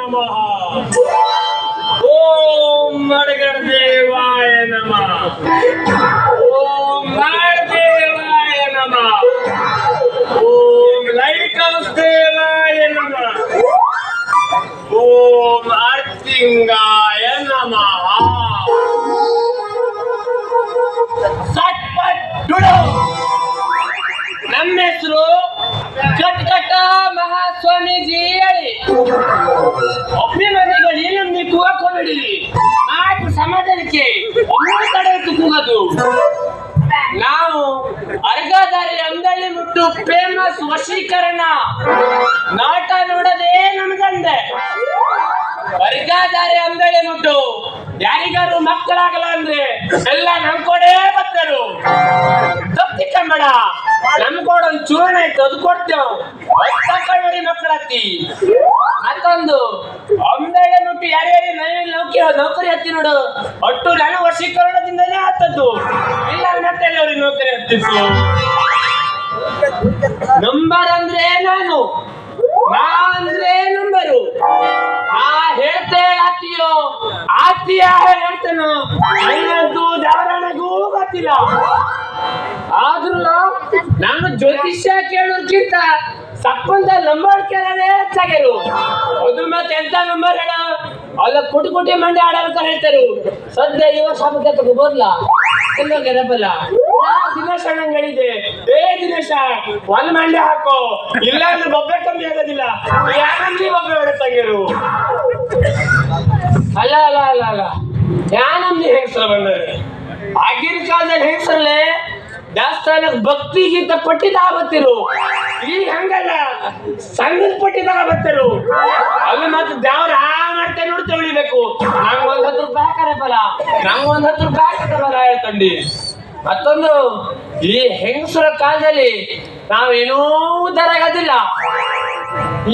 ನಮಃ. ಓಂ ಮಡಗಡದೇವಾಯ ನಮಃ. ಓಂ ನಾಡದೇವಾಯ ನಮಃ. ಓಂ ಲೈಟ್ಹೌಸ್ ದೇವಾಯ ನಮಃ. ಓಂ ಅರ್ತಿಂಗಾಯ ನಮಃ. ನಮ್ಮ ಹೆಸರು ಕಟ್ಕಟ್ಟ ಮಹಾಸ್ವಾಮೀಜಿ ಹೇಳಿ. ಅಭಿಮಾನಿಗಳು ಏನನ್ನು ಕೂಗಕ್ ಹೋಗ್ಬಿಡಿರಿ. ನಾಲ್ಕು ಸಮಾಧಾನಕ್ಕೆ ಒಮ್ಮೆ ಕಡೆ ಕೂಗೋದು. ನಾವು ಅರ್ಗಾದಾರಿ ಅಂದಳ್ಳಿ ಮುಟ್ಟು ಫೇಮಸ್ ವಶೀಕರಣ ನಾಟ ನೋಡೋದೇ ನಮ್ದಂದೆ. ಅರ್ಗಾದಾರಿ ಅಂದಳ್ಳಿ ಮುಟ್ಟು ಯಾರಿಗಾರು ಮಕ್ಕಳಾಗಲ್ಲ ಅಂದ್ರೆ ಎಲ್ಲ ನಮ್ ಕೊಡೇ ಬರ್ತಾರು. ತಪ್ಪಿಕಂಬೇಡ, ನಮ್ ಕೊಡ ಒಂದ್ ಚೂರ್ಣ ಆಯ್ತು ಅದು ಕೊಡ್ತೇವ್. ತಕೊಂಡ್ಬಡಿ ಮಕ್ಕಳತ್ತಿ. ಮತ್ತೊಂದು ಅಂದಳ್ಳಿ ಮುಟ್ಟು ಯಾರ್ಯಾರಿ ನೌಕರಿ ಹತ್ತಿ ನೋಡು. ಒಟ್ಟು ನಾನು ವಶೀಕರಣದಿಂದಲೇ ಹತ್ತದ್ದು. ಇಲ್ಲ ಮತ್ತೆ ಅವ್ರಿಗೆ ನೌಕರಿ ಹತ್ತಿತ್ತು. ನಂಬರ್ ಅಂದ್ರೆ ನಾನು, ನಾ ಅಂದ್ರೆ ನಂಬರು. ನಾ ಹೇಳ್ತೇ ಆತಿಯೋ ಆತಿಯ ಹೇಳ್ತೇನೋ ನನಗೂ ಧಾರಣಗೂ ಗೊತ್ತಿಲ್ಲ. ಆದ್ರೂ ನಾನು ಜ್ಯೋತಿಷ್ಯ ಕೇಳೋರ್ಕಿಂತ ಸಪ್ಪಂದ ನಂಬರ್ ಕೇಳೋದೇ ಹೆಚ್ಚಾಗ್ಯಾರು. ಅದು ಮತ್ತೆ ಎಂತ ನಂಬರ್ ಹೇಳ ಅಲ್ಲ ಕುಟಿ ಕುಟಿ ಮಂಡಿ ಆಡೋಕ ಹೇಳ್ತಾರು. ಸದ್ಯ ಇವ ಶಾಪಕ್ಕೆ ತಗೋಬೋದ್ಲ ಎಲ್ಲೋಗ್ಯಾರಪ್ಪಲ್ಲ. ದಿನೇಶ ಅಣ್ಣಂಗ್ ಹೇಳಿದೆ, ಏ ದಿನೇಶ ಒಂದ್ ಮಂಡಿ ಹಾಕೋ, ಇಲ್ಲ ಅಂದ್ರೆ ಬೊಬ್ಬೆ ಕಮ್ಮಿ ಆಗೋದಿಲ್ಲ. ಯಾರಂದ್ರೆ ಬೊಬ್ಬೆ ಹೊಡೆತಂಗಿರು. ಅಲ್ಲ ಅಲ್ಲ ಅಲ್ಲ ಅಲ್ಲ ಯಾನಂದಿ ಹೆಂಗಸರು ಬಂದರೆ ಆಗಿನ ಕಾಲದಲ್ಲಿ ಹೆಂಗಸರಲ್ಲೇ ದೇವಸ್ಥಾನಕ್ಕೆ ಭಕ್ತಿಗಿಂತ ಪಟ್ಟಿದ ಬತ್ತಿರು. ಈಗ ಹಂಗಲ್ಲ, ಸಂಘದ ಪಟ್ಟಿದಾಗ ಬತ್ತಿರು. ಅಲ್ಲಿ ಮತ್ತೆ ದೇವ್ರ ಮಾಡ್ತೇ ನೋಡ್ತೇ ಉಳಿಬೇಕು. ನಂಗೆ ಒಂದ್ 10 ರೂಪಾಯಿ ಹಾಕರಪ್ಪಲ್ಲ, ನಂಗೆ ಒಂದ್ 10 ರೂಪಾಯಿ ಹಾಕತ್ತಲ್ಲ ಹೇಳ್ಕೊಂಡಿ. ಮತ್ತೊಂದು ಈ ಹೆಂಗಸರ ಕಾಲದಲ್ಲಿ ನಾವೇನೂ ಉದ್ಧಾರ ಆಗೋದಿಲ್ಲ.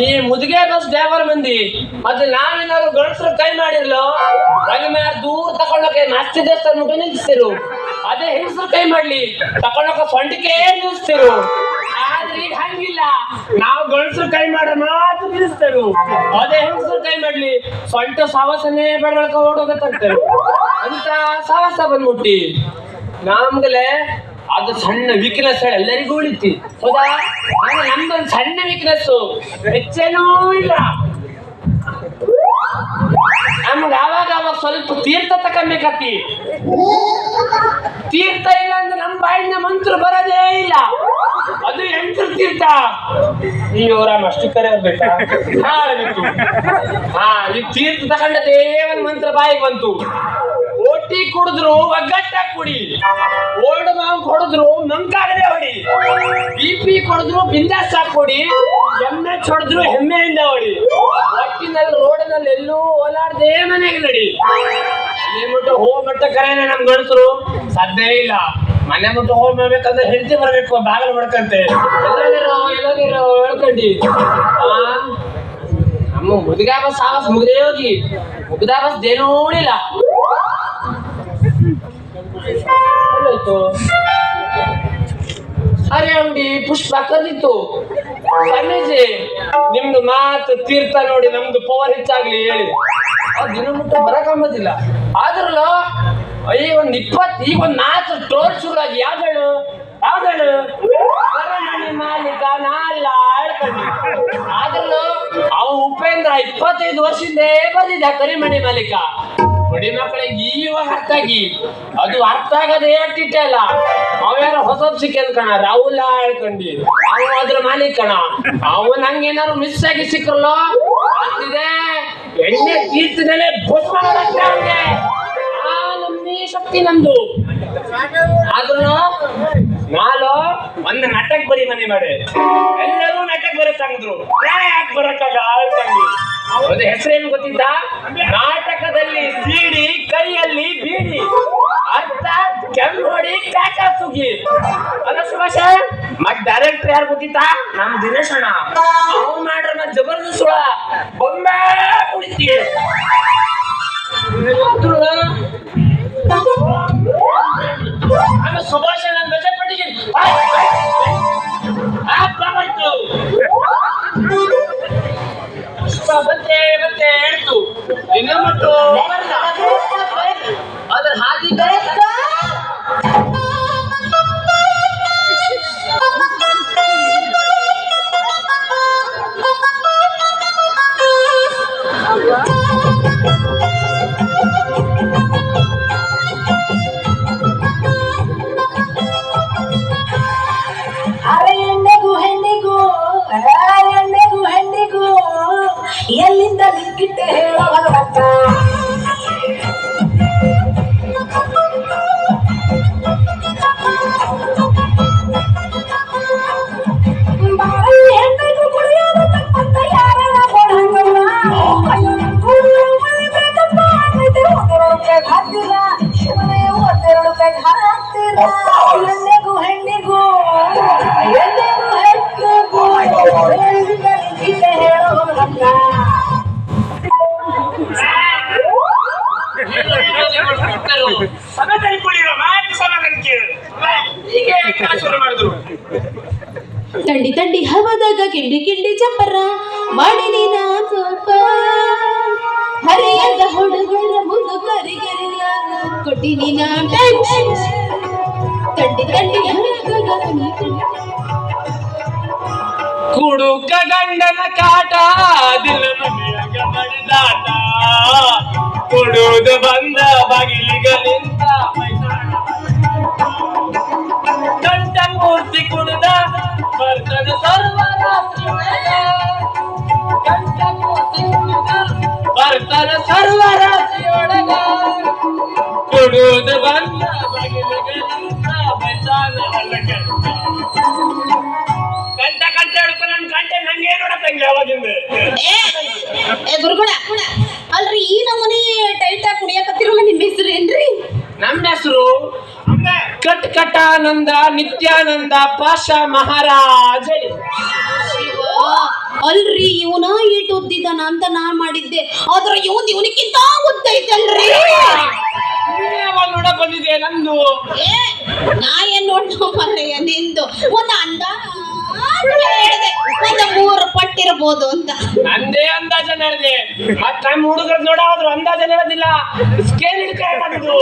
ಈ ಮುದುಗೆ ಬಸ್ ಡ್ರೈವರ್ ಮಂದಿ ಮತ್ತೆ ನಾವೇನಾದ್ರು ಗಂಡಸರು ಕೈ ಮಾಡಿರ್ಲೋ ಹಾಗೆ ಮೇಲೆ ದೂರ ತಕೊಂಡೋಕೆ ನಾಸ್ತಿ ದೇವಸ್ಥಾನ ಮುಟ್ಟ ನಿಲ್ಸ್ತಿರು. ಅದೇ ಹೆಂಗಸರು ಕೈ ಮಾಡ್ಲಿ ತಕೊಂಡೋಕ ಸೊಂಟಿಗೆ ನಿಲ್ಸ್ತಿರು. ಆದ್ರೆ ಈಗ ಹಂಗಿಲ್ಲ, ನಾವು ಗಂಡಸರು ಕೈ ಮಾಡ್ರೆ ಮಾತ್ರ ನಿಲ್ಲಿಸ್ತೇವೆ. ಅದೇ ಹೆಂಗಸರು ಕೈ ಮಾಡ್ಲಿ ಸೊಂಟ ಸಾವಾಸನೇ ಬೆಳಕ ಓಡೋಗತ್ತಂತೇವೆ. ಅಂತ ಸಾವಾಸ ಬಂದ್ಬಿಟ್ಟಿ ನಮ್ಗಲೆ ಅದು ಸಣ್ಣ ವೀಕ್ನೆಸ್ ಹೇಳಿ ಎಲ್ಲರಿಗೂ ಉಳಿತಿ. ಹೌದಾ? ನಮ್ದೊಂದು ಸಣ್ಣ ವೀಕ್ನೆಸ್, ಹೆಚ್ಚೇನೂ ಇಲ್ಲ. ನಮ್ಗೆ ಆವಾಗ ಅವಾಗ ಸ್ವಲ್ಪ ತೀರ್ಥ ತಕೊಂಬೇಕತ್ತಿ. ತೀರ್ಥ ಇಲ್ಲ ಅಂದ್ರೆ ನಮ್ಮ ಬಾಯಿನ ಮಂತ್ರ ಬರೋದೇ ಇಲ್ಲ. ಅದು ಎಂಟ್ರ ತೀರ್ಥ. ಈ ರಾಮ ಅಷ್ಟು ಕರೆ ಇರ್ಬೇಕಾ? ಈ ತೀರ್ಥ ತಕೊಂಡದೇ ಒಂದು ಮಂತ್ರ ಬಾಯಿಗೆ ಬಂತು. ಓಟಿ ಕುಡಿದ್ರು ಒಗ್ಗಟ್ಟಾಗಿ ಕುಡಿ, ಓಲ್ಡ್ ಮಾವು ಕೊಡಿದ್ರು ಮಂಕಾಗದೆ ಹೊಡಿ, BP ಕೊಡಿದ್ರು ಬಿಂದಾಸ್ ಕೊಡಿ, MH ಹೊಡೆದ್ರು ಹೆಮ್ಮೆಯಿಂದ ಹೊಡಿ. ಒಟ್ಟಿನಲ್ಲಿ ರೋಡಿನಲ್ಲಿ ಎಲ್ಲೂ ಓಲಾಡ್ದೇ ಮನೆಗೆ ನಡಿ. ಮನೆ ಮುಟ್ಟ ಹೋಗ್ಮಟ್ಟ ಕರೆನೆ ನಮ್ ಗಂಡಸರು ಸಾಧ್ಯ ಇಲ್ಲ. ಮನೆ ಮುಟ್ಟ ಹೋಗ್ ಮಾಡ್ಬೇಕಂದ್ರೆ ಹೆಂಡತಿ ಬರ್ಬೇಕು ಬಾಗಿಲು ಮಾಡ್ಕಂತೆ. ಎಲ್ಲೋಗಿರೋ ಹೇಳ್ಕೊಂಡಿ. ನಮ್ಮ ಮುದುಗಾ ಬಸ್ ಸಾವಸ್ ಮುಗ್ದೇ ಹೋಗಿ ಮುಗ್ದಾ ಬಸ್ ದೇನೂ ಉಳಿಲ್ಲ. ಅರೆ ಅಂಗಡಿ ಪುಷ್ಪ ಕದಿತ್ತು. ಸ್ವಾಮೀಜಿ ನಿಮ್ದು ಮಾತು ತೀರ್ಥ ನೋಡಿ ನಮ್ದು ಪವರ್ ಹೆಚ್ಚಾಗ್ಲಿ ಹೇಳಿ ಆ ದಿನ ಮುಟ್ಟ ಬರಕಂಬದಿಲ್ಲ. ಆದ್ರಲ್ಲ ಈಗ ಒಂದ್ 20 ಈಗ ಒಂದ್ 4 ಟೋಲ್ ಶುರು ಆಗಿ ಯಾವ್ದೇಳು ಕರಮಣಿ ಮಾಲೀಕ ನಾಲ್ಲ ಹೇಳ್ಕೊಂಡಿ. ಆದ್ರಲ್ಲ ಅವ ಉಪೇಂದ್ರ 25 ವರ್ಷದಿಂದ ಬಂದಿದ್ದ ಕರಿಮಣಿ ಮಾಲೀಕ. ಬಡಿ ಮಕ್ಕಳಿಗೆ ಇವಾಗ ಅರ್ಥ ಆಗಿ ಅದು ಅರ್ಥ ಆಗದೆ ಹೇಳ್ತಿಟ್ಟೆ ಅಲ್ಲ. ಅವ್ಯಾರ ಹೊಸ ಸಿಕ್ಕಲ್ ಕಣ ರಾಹುಲ ಹೇಳ್ಕೊಂಡಿ. ಅವ ಅದ್ರ ಮಾಲೀಕ ಕಣ. ಅವನ್ ಹಂಗೇನಾದ್ರು ಮಿಸ್ ಆಗಿ ಸಿಕ್ಕಲ್ಲ ಅಂತಿದೆ ಎಣ್ಣೆ ತೀರ್ಥದಲ್ಲೇ ಭಸ್ಮ ಅವನಿಗೆ. ನಮ್ಮೇ ಶಕ್ತಿ ನಮ್ದು. ಆದ್ರೂ ನಾಳು ಒಂದು ನಾಟಕ ಬರಿ ಮನೆ ಮಾಡಿ ಎಲ್ಲರೂ ನಾಟಕ ಬರತ್ತಂದ್ರು. ಯಾಕೆ ಬರಕ್ಕಾಗ ಹೇಳ್ಕೊಂಡಿ. ಅದು ಹೆಸರೇನು ಗೊತ್ತಿದ್ದ? ನಾಟಕದಲ್ಲಿ ಸೀಡಿ ಕೈಯಲ್ಲಿ ಬೀಡಿ ಅರ್ಥ ಕೆಂಪೊಡಿ ಕಾಕ ಸುಗಿ. ಅಲ್ಲ ಸುಭಾಷ ಮತ್ ಡೈರೆಕ್ಟರ್ ಯಾರು ಗೊತ್ತಿತ್ತ? ನಮ್ ದಿನೇಶ್ ಅಣ್ಣ. ಅವ್ನು ಮಾಡ್ರ ಮತ್ ಜಬರ್ದಸ್ತ್ ಬೊಂಬೆ ಕುಡಿತೀವಿ. ಆಮೇಲೆ ಸುಭಾಷ್ ನಾನು ಬಜೆಟ್ ಪಟ್ಟಿದ್ದೀನಿ. ಮತ್ತೆ ಮತ್ತೆ ಹೇಳ್ತು ಇನ್ನ ಮಟ್ಟು ಅದ್ರ ಹಾದಿ ಎಲ್ಲಿಂದ ನಿಂಗಿಟ್ಟೆ ಹೇಳವಲ್ಲಕ್ಕ ಹೆಣ್ಣಿಗೂ ಕುಡಿಯೋದು ತಪ್ಪಂತ ಯಾರೆಲ್ಲ ಕೊಡಂಗಲ್ಲ ಹಾಕ್ತೀರ ಒಂದೆರಡು ಕೈ ಹಾಕ್ತೀರ ಹೆಣ್ಣಿಗೂ ಹೆಣ್ಣಿಗೂ ಹೆಣ್ಣಿಗೂ ಹೆಣ್ಣಿಗೂ ಎಲ್ಲಿಂದ ನಿಂಗಿಟ್ಟೆ ಹೇಳವಲ್ಲಕ್ಕ ತಂಡಿ ತಂಡಿ ಹವಾದಾಗ ಕಿಂಡಿ ಕಿಂಡಿ ಚಪ್ಪರ ಮಾಡಿ ನೀನ ಕೋಪ ಹರಿಯದ ಹುಡುಗರ ಮುಂದು ಕರಿಗರಿಯ ಕೊಟ್ಟಿ ನೀನ ತಂಡಿ ತಂಡಿ ಕುಡುಕ ಗಂಡನ ಕಾಟ ದಿನ ಮನೆಯಾಗ ಬಡಿದಾಟ ಕೊಡುವುದು ಬಂದ ಬಗಿಲಿಗಲಿಂದ ಗಂಡ ಮೂರ್ತಿ ಕುಡಿದ ಬರ್ತದ ಸರ್ವರಾತ್ರಿ ಗಂಡ ಮೂರ್ತಿ ಕುಡಿದ ಬರ್ತದ ಸರ್ವರಾತ್ರಿ ಒಳಗ ಕೊಡುವುದು ಬಂದ ಬಗಿಲಿಗಲಿಂದ ಬೈತಾನ ಹೊಲಗ ಗುರುಗಳ ಅಲ್ರಿ ಈ ನಮ್ಮನೆ ಟೈಟ ಕುಡಿಯಕತ್ತಿರಲ್ಲ ನಿಮ್ಮ ಹೆಸರು ಏನ್ರಿ? ನಮ್ಮ ಹೆಸರು ಕಟ್ ಕಟಾನಂದ ನಿತ್ಯಾನಂದ ಪಾಷ ಮಹಾರಾಜ. ಅಲ್ರಿ ಇವನ ಏಟು ಉದ್ದಿದ್ದಾನ ಅಂತ ನಾ ಮಾಡಿದ್ದೆ, ಆದ್ರೆ ಇವನಿಕ್ಕಿಂತ ಉದ್ದ ಐತಲ್ರಿ. ನೋಡ ಬಂದಿದೆ ನಂದು. ನಾ ಏನ್ ನೋಡ್ಕೊ ಮಾರಯ್ಯ ನಿಂದು ಒಂದು ಅಂದ ಹೇಳಿದೆ ಒಂದು 3 ಪಟ್ಟಿರ್ಬೋದು ಅಂತ. ನಂದೇ ಅಂದಾಜ ನಡೆದೆ, ಮತ್ ನಮ್ಮ ಹುಡುಗರು ನೋಡಾದ್ರು ಅಂದಾಜ ಹೇಳೋದಿಲ್ಲ, ಸ್ಕೇಲ್ ಹಿಡ್ಕೊಂಡು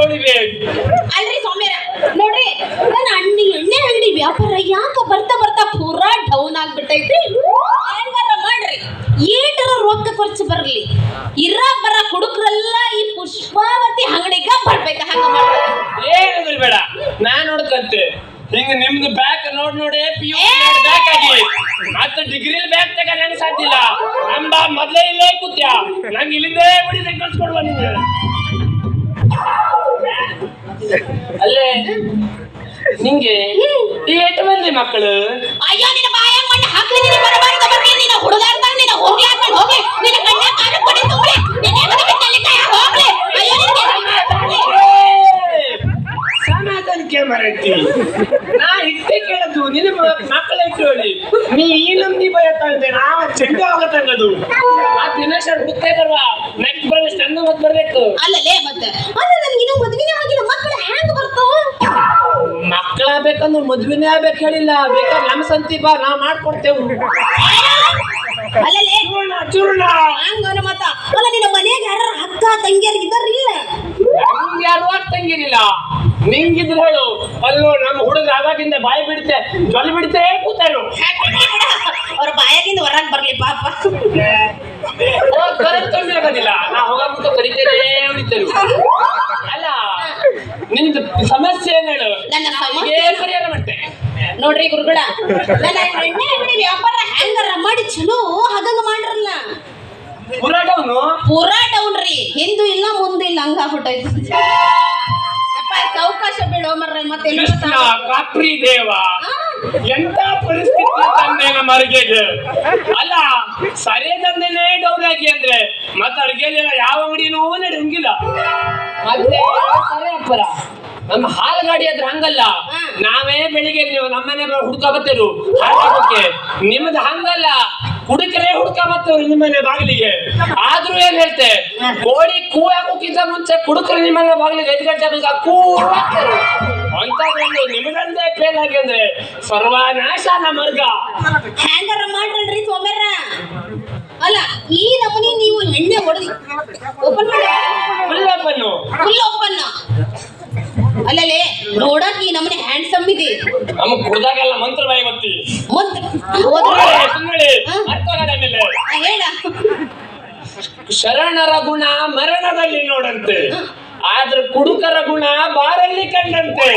ಹೊಡಿಬೇಕು. ಅಲ್ರಿ ಸೌಮ್ಯರ ನೋಡ್ರಿ, ನನ್ನ ಎಣ್ಣೆ ಅಂಗಡಿ ವ್ಯಾಪಾರ ಯಾಕ ಬರ್ತಾ ಬರ್ತಾ ಪೂರಾ ಡೌನ್ ಆಗ್ಬಿಟ್ಟೈತ್ರಿ. ಹೆಂಗಾರ ಮಾಡ್ರಿ, ಏಟರ ರೊಕ್ಕ ಖರ್ಚು ಬರ್ಲಿ, ಬರ ಕುಡುಕ್ರೆಲ್ಲ ಈ ಪುಷ್ಪಾವತಿ ಅಂಗಡಿಗ ಬರ್ಬೇಕ. ಹಂಗ ಮಾಡ್ಬೇಕು ಏನಿದ್ರು ಬೇಡ, ನಾನ್ ನೋಡ್ಕಂತೆ ಹಿಂಗ ನಿಮ್ದು ಬ್ಯಾಕ್ ನೋಡಿ PU ಬ್ಯಾಕ್ ಆಗಿ ಮತ್ತೆ ಡಿಗ್ರಿ ಬ್ಯಾಕ್ ತಗ ನನ್ ಸಾಧ್ಯ ಇಲ್ಲ. ನಮ್ಮ ಮೊದ್ಲೇ ಇಲ್ಲೇ ಕೂತ್ಯಾ, ನಂಗೆ ಇಲ್ಲಿಂದೇ ಬಿಡಿದೆ ಕಳ್ಸ್ಕೊಡುವ ನಿಂಗೆ. ಅಲ್ಲೇ ನಿಂಗೆ ಎಷ್ಟು ಮಂದಿ ಮಕ್ಕಳು? ಅಯ್ಯೋ ನಿನ್ನ ಬಾಯಾಗ ಮಣ್ಣು ಹಾಕ್ಲಿ, ನಿನ್ನ ಬರಬಾರ್ದು ಬರ್ರಿ, ನಿನ್ನ ಹುಡುಗಾರ್ದ ನಿನ್ನ ಹೋಗಿ ಹಾಕೊಂಡು ಹೋಗಿ, ನಿನ್ನ ಕಣ್ಣ ಕಾಲ ಕೊಡಿ ತುಂಬಿ, ನಿನ್ನ ಹೆಗಲ ಬಿಟ್ಟಲ್ಲಿ ಕೈ ಹೋಗ್ಲಿ. ಅಯ್ಯೋ ಸಮಾಧಾನಕ್ಕೆ ಮರೈತಿ. ನಾ ಇಟ್ಟೆ ಕೇಳದು ನಿನ್ನ ಮಕ್ಕಳ ಇಟ್ಟೋಳಿ, ನೀ ಈ ನಮ್ದಿ ಭಯ ತಂದೆ ನಾವ ಚೆಂಡ ಆಗತ್ತಂಗದು. ಆ ದಿನೇಶ ಹುಡುಕೇ ಬರುವ ನೆಕ್ಸ್ಟ್ ಬರ್ಬೇಕು, ಚಂದ ಮತ್ ಬರ್ಬೇಕು. ಅಲ್ಲಲೇ ಮತ್ತೆ ಅಲ್ಲ, ನನಗಿನ್ನೂ ಮದ್ವಿನೇ ಆಗಿಲ್ಲ, ಮಕ್ಕಳು ಹ್ಯಾಂಗ ಬರ್ತಾವ? ಮಕ್ಕಳಾಗ್ಬೇಕಂದ್ರೆ ಮದ್ವಿನೇ ಆಗ್ಬೇಕು ಹೇಳಿಲ್ಲ, ಬೇಕಾದ್ರೆ ನಮ್ಮ ಸಂತಿ ಬಾ, ನಾ ಮಾಡ್ಕೊಡ್ತೇವು. ಅಲ್ಲಲೇ ಚೂರ್ಣ ಹಂಗನ ಮತ್ತ ಅಲ್ಲ, ನಿನ್ನ ಮನೆಯಾಗ ಯಾರ ಅಕ್ಕ ತಂಗಿಯರ್ ಇದ್ದಾರಿಲ್ಲ? ನಂಗೆ ಯಾರು ತಂಗಿರಿಲ್ಲ, ನಿಂಗಿದ್ರೆ ಹೇಳು. ಅಲ್ಲೋ ನಮ್ಮ ಹುಡುಗ ಆವಾಗಿಂದ ಬಾಯಿ ಬಿಡುತ್ತೆ, ಜೊಲ್ ಬಿಡುತ್ತೆ ಕೂತಾರು. ಅವ್ರ ಬಾಯಾಗಿಂದ ಹೊರಗೆ ಬರ್ಲಿ ಪಾಪ. ಕರೆಕ್ಟ್ ಆಗೋದಿಲ್ಲ, ನಾ ಹೋಗಬಿಟ್ಟು ಕರಿತೇನೆ ಹೊಡಿತೇನೆ. ಅಲ್ಲ ನಿಂದು ಸಮಸ್ಯೆ ಏನ್ ಹೇಳು, ನನ್ನ ಸಮಸ್ಯೆ ಪರಿಹಾರ ಮಾಡ್ತೆ. ನೋಡ್ರಿ ಗುರುಗಳ, ನನ್ನ ಎಣ್ಣೆ ಅಂಗಡಿ ವ್ಯಾಪಾರ ಹ್ಯಾಂಗಾರ ಮಾಡಿ ಚಲೋ ಹಾಗಂಗ ಮಾಡ್ರಲ್ಲ. ಪೂರಾ ಡೌನ್ ರೀ, ಹಿಂದೂ ಇಲ್ಲ ಮುಂದೆ ಇಲ್ಲ, ಹಂಗ ಆಗ್ಬಿಟ್ಟೈತಿ. ಅವಕಾಶ ಬಿಡೋ ಮರ್ರೆ. ಮತ್ತೆ ಕೃಷ್ಣ ಕಾಪ್ರಿ ದೇವ ಎಂತ ಪರಿಸ್ಥಿತಿ ತಂದೇನ ಮರಿಗೆಗೆ. ಅಲ್ಲ ಸರಿ ತಂದೇನೆ ಡೌನ್ ಆಗಿ ಅಂದ್ರೆ ಮತ್ತೆ ಅಡ್ಗೆಲ್ಲ ಯಾವ ಅಂಗಡಿನೂ ನಡೆಯಂಗಿಲ್ಲ. ಮತ್ತೆ ಸರಿ ಅಪ್ಪರ ನಮ್ಮ ಹಾಲು ಗಾಡಿ ಅದ್ರ ಹಂಗಲ್ಲ, ನಾವೇ ಬೆಳಿಗ್ಗೆ ನೀವು ನಮ್ಮನೆ ಹುಡ್ಕಬತ್ತೇರು ಹಾಗೆ. ನಿಮ್ದು ಹಂಗಲ್ಲ, ಹುಡುಕರೇ ಹುಡ್ಕಬತ್ತವ್ರು ನಿಮ್ಮನೆ ಬಾಗಿಲಿಗೆ. ಆದ್ರೂ ಏನ್ ಹೇಳ್ತೆ, ಕೋಳಿ ಕೂಡಕ್ಕಿಂತ ಮುಂಚೆ ಕುಡುಕರು ನಿಮ್ಮನೆ ಬಾಗಿಲಿಗೆ 5 ಗಂಟೆ ಬೇಕಾ ಕೂ ಅಂತದ್ರಲ್ಲಿ ನಿಮಗಂದೇ ಫೇಲ್ ಆಗಿ ಅಂದ್ರೆ ಸರ್ವನಾಶ ನಮ್ಮರ್ಗ. ಹ್ಯಾಂಗಾರ ಮಾಡ್ರಲ್ರಿ ಸೋಮ್ಯಾರ. ಸುಮ್ಮನೆ ಮರ್ತೋಗದ ಮೇಲೆ ಹೇಳ. ಶರಣರ ಗುಣ ಮರಣದಲ್ಲಿ ನೋಡಂತೆ, ಆದ್ರೆ ಕುಡುಕರ ಗುಣ ಬಾರಲ್ಲಿ ಕಂಡಂತೆ.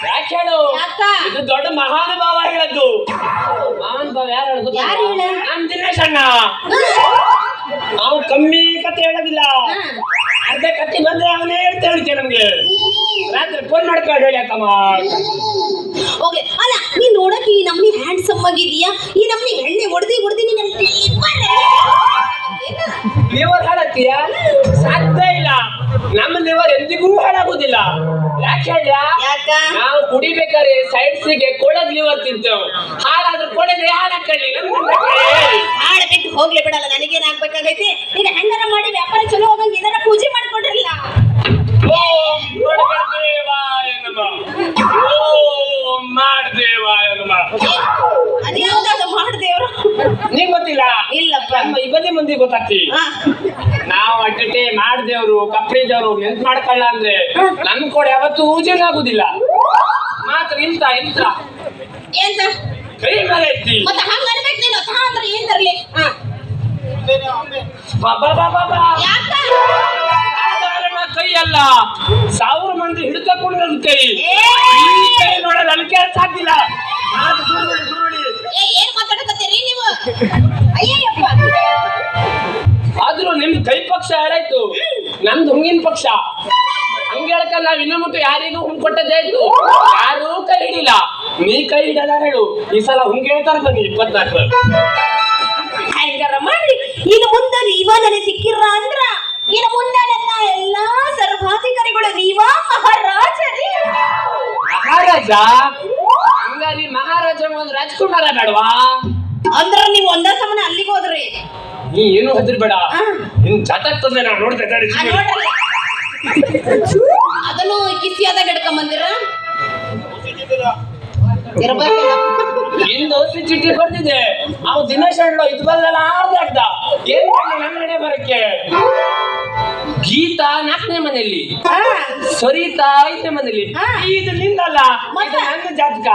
ಯಾಕೆ ಹೇಳು? ಯಾಕ? ಇದು ದೊಡ್ಡ ಮಹಾನುಭಾವ ಹೇಳದ್ದು. ಮಹಾನುಭಾವ ಯಾರು ಹೇಳುದು? ಯಾರು ಹೇಳ? ನಮ್ ದಿನೇಶ್ ಅಣ್ಣ. ನಾವು ಕಮ್ಮಿ ಕತೆ ಹೇಳೋದಿಲ್ಲ, ಅರ್ಧ ಕತೆ ಬಂದ್ರೆ ಅವನೇ ಹೇಳ್ತೇವೆ ನಮ್ಗೆ. ರಾತ್ರಿ ಫೋನ್ ಮಾಡ್ಕೊಂಡು ಹೇಳಿ ಅಕ್ಕಮ್ಮ. ಹೋಗ್ಲಿ. ಅಲ್ಲ, ನೀನ್ ನೋಡಕ್ ಈ ನಮ್ನಿ ಹ್ಯಾಂಡ್ಸಮ್ ಆಗಿದೀಯಾ, ಈ ನಮ್ನಿ ಎಣ್ಣೆ ಹೊಡೆದಿ ನೀನ್ ಲಿವರ್ ಹಾಳಾಗ್ತೀಯ? ಸಾಧ್ಯ ಇಲ್ಲ, ನಮ್ಮ ಲಿವರ್ ಎಂದಿಗೂ ಹಾಳಾಗುದಿಲ್ಲ. ಯಾಕೆ ಹೇಳ? ಯಾಕ? ನಾವು ಕುಡಿಬೇಕಾದ್ರೆ ಸೈಡ್ಸಿಗೆ ಕೊಳದ್ ಲಿವರ್ ತಿಂತೇವೆ, ಹಾಳಾದ್ರೆ ಕೊಡದೆ ಹಾಳಾಕಳ್ಳಿ. ಹಾಳ ಬಿಟ್ಟು ಹೋಗ್ಲಿ ಬಿಡಲ್ಲ, ನನಗೇನ್ ಆಗ್ಬೇಕಾಗೈತಿ? ಈಗ ಹೆಂಗಾರ ಮಾಡಿ ವ್ಯಾಪಾರ ಚಲೋ ಹೋಗಂಗ ಏನಾರ ಪೂಜೆ ಮಾಡ್ಕೊಡ್ರಲ್ಲ. ಓಂ ಗಣಪತಿದೇವಾಯ ನಮಃ, ಓಂ ಮಾಡ್ದೇವಾಯ ನಮಃ. ಅದ್ಯಾವ್ದಾದ ಮಾಡ್ದೇವ್ರು? ನೀವ್ ಗೊತ್ತಿಲ್ಲ? ಇಲ್ಲಪ್ಪ. ನಮ್ಮ ಇಬ್ಬರಿ ಮಂದಿ ಗೊತ್ತಾಗ್ತಿ. ನಾವು ಅಡ್ಡಟೆ ಮಾಡ್ದೇವ್ರು ಕಪ್ರಿ ದೇವ್ರು ನೆನ್ಪ್ ಮಾಡ್ಕೊಳ್ಳ ಅಂದ್ರೆ ನನ್ ಕೊಡೆ ಯಾವತ್ತೂ ಊಜನ್ ಆಗುದಿಲ್ಲ. ಮಾತ್ರ ಇಂತ ಇಂತ ಎಂತ ಕೈ ಮೇಲೆ ಎತ್ತಿ ಮತ್ತ ಹಂಗ ಅನ್ಬೇಕು ನೀನು. ತಾ ಅಂದ್ರೆ ಏನ್ ತರ್ಲಿ? ಬಾಬಾ ಬಾಬಾ ಬಾ. ಯಾಕ? ಸಾಧಾರಣ ಕೈ ಅಲ್ಲ, 1000 ಮಂದಿ ಹಿಡ್ಕೊಂಡು ಕೈ. ಏ! ಈ ಕೈ ನೋಡೋದು ಅಲ್ಲಿಗೆ ಸಾಧ್ಯಿಲ್ಲ. ಏನ್ ಮಾತಾಡಕತ್ತೀರಿ ನೀವು? ಅಯ್ಯಯ್ಯಪ್ಪ. ಆದ್ರೂ ನಿಮ್ ಕೈ ಪಕ್ಷ ಯಾರಾಯ್ತು, ನಮ್ದು ಹುಂಗಿನ ಪಕ್ಷ. ಹಂಗ ಹೇಳಕ ನಾವ್ ಇನ್ನು ಮುಟ್ಟು ಯಾರಿಗೂ ಹುಂಗ್ ಕೊಟ್ಟದ್ದೇ ಇತ್ತು, ಯಾರೂ ಕೈ ಹಿಡಿಲ್ಲ. ನೀ ಕೈ ಹಿಡಲ್ಲ ಹೇಳು. ಈ ಸಲ ಹುಂಗ್ ಹೇಳ್ತಾರ ಬನ್ನಿ 24. ಹೆಂಗಾರ ಮಾಡಿ ಇನ್ನು ಮುಂದೆ ನೀವ ನನಗೆ ಸಿಕ್ಕಿರ ಅಂದ್ರ ಇನ್ನು ಮುಂದೆ ನನ್ನ ಎಲ್ಲಾ ಸರ್ವಾಧಿಕಾರಿಗಳು ನೀವ ಮಹಾರಾಜರಿ. ಮಹಾರಾಜ? ಹಂಗಾರಿ ಮಹಾರಾಜ ಒಂದು ರಾಜ್ಕುಮಾರ ಬೇಡವಾ? ಅಂದ್ರ ನೀವು ಒಂದ ಸಮನ ಅಲ್ಲಿಗೆ ಹೋದ್ರಿ. ನೀ ಏನು ಹೆದರ್ಬೇಡ, ನಿನ್ ಜಾತಕ್ ತಂದೆ ನಾ ನೋಡ್ದೆ ತಡಿ. ನೋಡ್ರಿ, ಅದನ್ನು ಕಿಸಿಯಾದಾಗ ಹಿಡ್ಕೊಂಬಂದಿರ ಇರ್ಬೇಕಲ್ಲ. ಇಂದು ಚಿಟ್ಟಿ ಬರ್ತಿದೆ. ಅವ್ ದಿನೇಶ್ ಅಣ್ಣ ಇದು ಬದಲ ಆಡ್ದ ಏನ್ ನನ್ನ ಮನೆ ಬರಕ್ಕೆ. ಗೀತಾ 4ನೇ ಮನೆಯಲ್ಲಿ, ಸರಿತಾ 5ನೇ ಮನೆಯಲ್ಲಿ. ಇದು ನಿಂದಲ್ಲ, ಇದು ನನ್ನ ಜಾತಕ.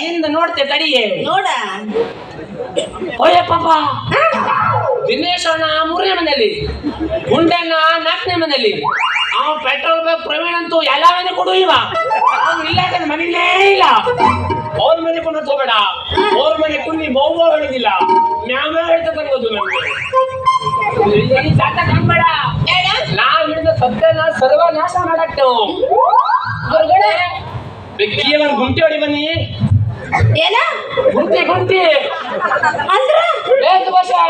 ನಿಂದ ನೋಡ್ತೆ ತಡಿಯೇ. ನೋಡ ಓಯ ಪಾಪ. ದಿನೇಶ್ ಅಣ್ಣ 3ನೇ ಮನೆಯಲ್ಲಿ, ಗುಂಡಣ್ಣ 4ನೇ ಮನೆಯಲ್ಲಿ. ಅವ್ ಪೆಟ್ರೋಲ್ ಬಂಕ್ ಪ್ರವೀಣ್ ಅಂತೂ ಎಲ್ಲ ಮನೆ ಕೊಡು. ಇವ ಅವ್ನು ಇಲ್ಲ ಮನೇಲೇ ಇಲ್ಲ. ಅವ್ರ ಮನೆ ಕೊಂಡು ಹೋಗಬೇಡ, ಅವ್ರ ಮನೆ ಕುಂದಿ ಬಹು ಹೇಳಿದಿಲ್ಲ. ಮ್ಯಾಮ ಹೇಳ್ತಾ ತಗೋದು ನಮ್ಗೆ ಜಾತ ಕಾಣ್ಬೇಡ. ನಾವ್ ಹಿಡಿದ ಸತ್ಯನ ಸರ್ವನಾಶ ಮಾಡಾಕ್ತೇವ್. ಹೊರಗಡೆ ಬೆಕ್ಕಿಯ ಒಂದ್ ಗುಂಟಿ ಹೊಡಿ ಬನ್ನಿ. ಏನ ಗುಂಟಿ ಗುಂಟಿ ಅಂದ್ರ ಬೇಕು ಭಾಷಾ.